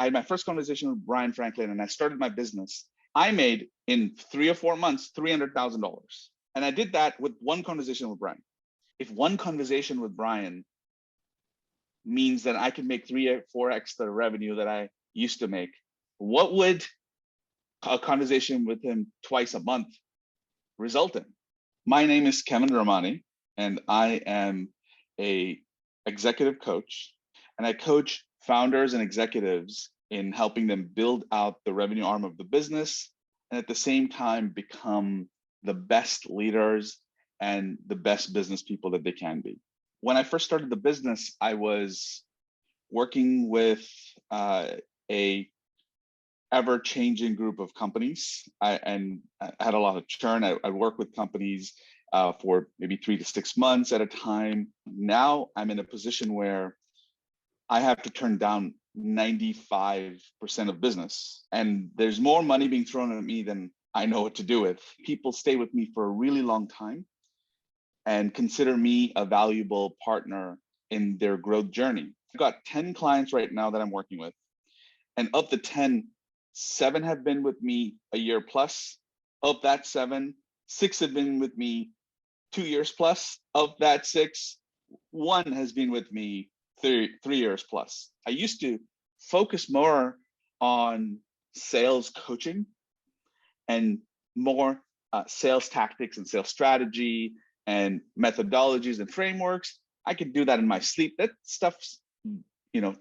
I had my first conversation with Bryan Franklin and I started my business. I made in 3 or 4 months, $300,000. And I did that with one conversation with Bryan. If one conversation with Bryan means that I can make 3 or 4x the revenue that I used to make, what would a conversation with him twice a month result in? My name is Kevin Ramani, and I am a executive coach, and I coach founders and executives in helping them build out the revenue arm of the business, and at the same time become the best leaders and the best business people that they can be. When I first started the business, I was working with a ever-changing group of companies, and I had a lot of churn. I worked with companies for maybe 3 to 6 months at a time. Now I'm in a position where I have to turn down 95% of business, and there's more money being thrown at me than I know what to do with. People stay with me for a really long time and consider me a valuable partner in their growth journey. I've got 10 clients right now that I'm working with, and of the 10, 7 have been with me a year plus. Of that 7, 6 have been with me 2 years plus. Of that 6, 1 has been with me 3 years plus. I used to focus more on sales coaching and more sales tactics and sales strategy and methodologies and frameworks. I could do that in my sleep. That stuff's,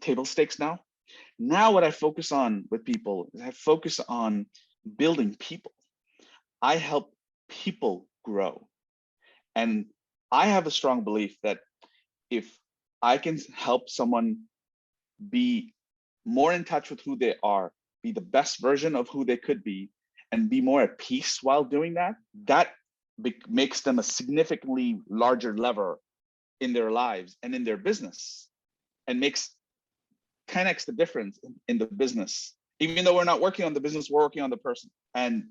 table stakes now. Now what I focus on with people is I focus on building people. I help people grow. And I have a strong belief that if I can help someone be more in touch with who they are, be the best version of who they could be, and be more at peace while doing that, that makes them a significantly larger lever in their lives and in their business, and makes 10x the difference in the business. Even though we're not working on the business, we're working on the person. And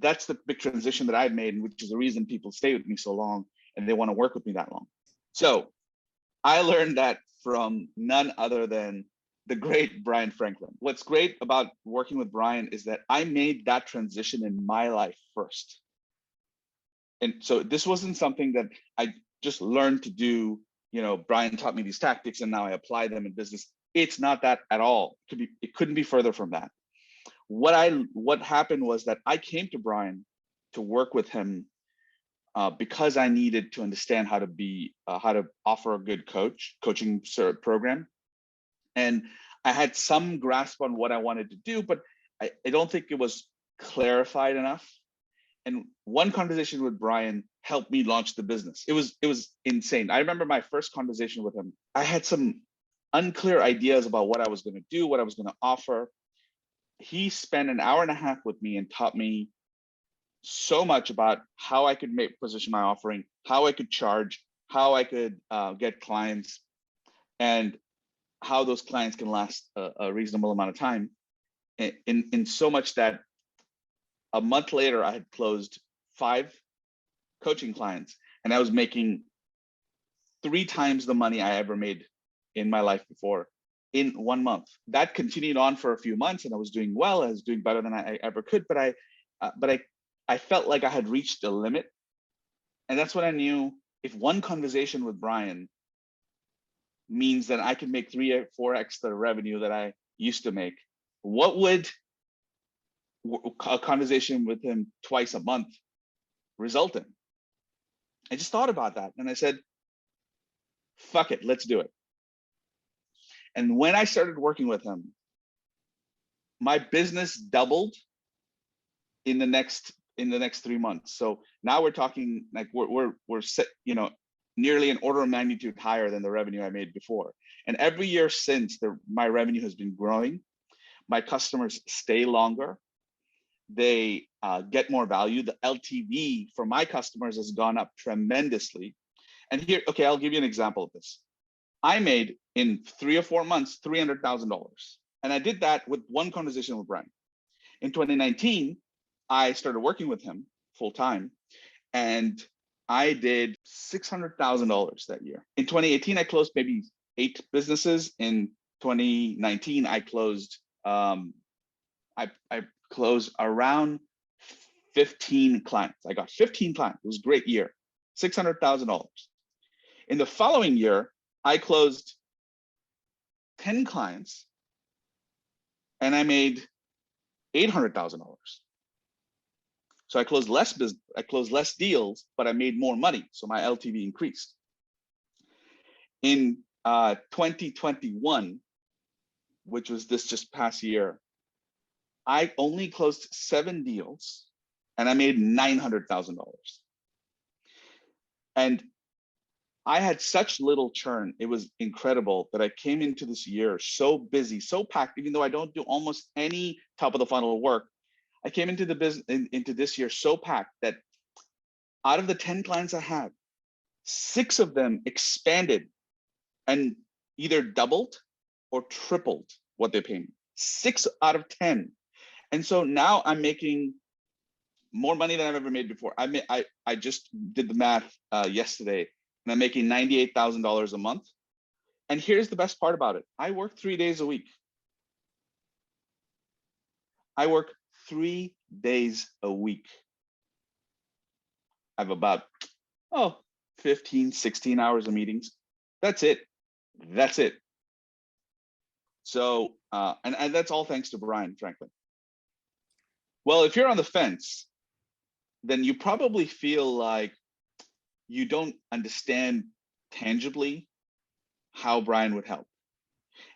that's the big transition that I've made, which is the reason people stay with me so long and they want to work with me that long. So I learned that from none other than the great Bryan Franklin. What's great about working with Bryan is that I made that transition in my life first. And so this wasn't something that I just learned to do. Bryan taught me these tactics and now I apply them in business. It's not that at all. It couldn't be further from that. What happened was that I came to Bryan to work with him because I needed to understand how to offer a good coaching program. And I had some grasp on what I wanted to do, but I don't think it was clarified enough. And one conversation with Bryan helped me launch the business. It was insane. I remember my first conversation with him. I had some unclear ideas about what I was going to do, what I was going to offer. He spent an hour and a half with me and taught me so much about how I could position my offering, how I could charge, how I could get clients, and how those clients can last a reasonable amount of time. In so much that a month later, I had closed 5 coaching clients, and I was making 3 times the money I ever made in my life before in 1 month. That continued on for a few months, and I was doing well. I was doing better than I ever could, but I felt like I had reached a limit. And that's when I knew if one conversation with Bryan means that I can make 3 or 4x the revenue that I used to make, what would a conversation with him twice a month result in? I just thought about that and I said, fuck it, let's do it. And when I started working with him, my business doubled in the next 3 months. So now we're talking like we're set, nearly an order of magnitude higher than the revenue I made before. And every year since, my revenue has been growing. My customers stay longer. They get more value. The LTV for my customers has gone up tremendously. And here, okay, I'll give you an example of this. I made in 3 or 4 months, $300,000. And I did that with one conversation with Bryan. In 2019, I started working with him full time, and I did $600,000 that year. In 2018, I closed maybe 8 businesses. In 2019, I closed I closed around 15 clients. I got 15 clients. It was a great year, $600,000. In the following year, I closed 10 clients and I made $800,000. So I closed less business, I closed less deals, but I made more money. So my LTV increased. In 2021, which was this just past year, I only closed 7 deals and I made $900,000. And I had such little churn. It was incredible that I came into this year so busy, so packed, even though I don't do almost any top of the funnel work. I came into the business into this year so packed that out of the 10 clients I had, 6 of them expanded and either doubled or tripled what they pay me. 6 out of 10. And so now I'm making more money than I've ever made before. I just did the math yesterday, and I'm making $98,000 a month. And here's the best part about it. I work 3 days a week. I work 3 days a week. I have about 15, 16 hours of meetings. That's it. That's it. So, and that's all thanks to Bryan, frankly. Well, if you're on the fence, then you probably feel like you don't understand tangibly how Bryan would help.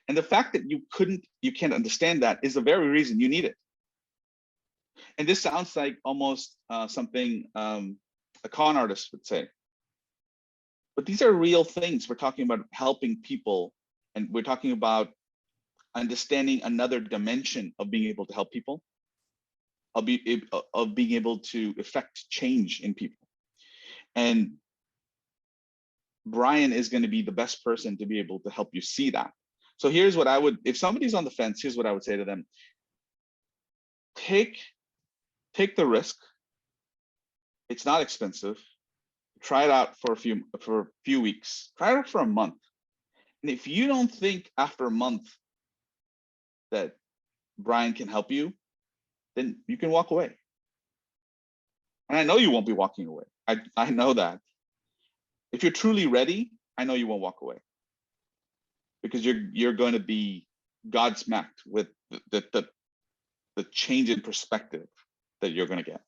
And the fact that you can't understand that is the very reason you need it. And this sounds like almost something a con artist would say. But these are real things. We're talking about helping people, and we're talking about understanding another dimension of being able to help people, of being able to effect change in people. And Bryan is going to be the best person to be able to help you see that. So here's what I would, if somebody's on the fence, here's what I would say to them. Take the risk. It's not expensive. Try it out for a few weeks. Try it out for a month. And if you don't think after a month that Bryan can help you, then you can walk away. And I know you won't be walking away. I know that. If you're truly ready, I know you won't walk away, because you're going to be Godsmacked with the change in perspective that you're going to get.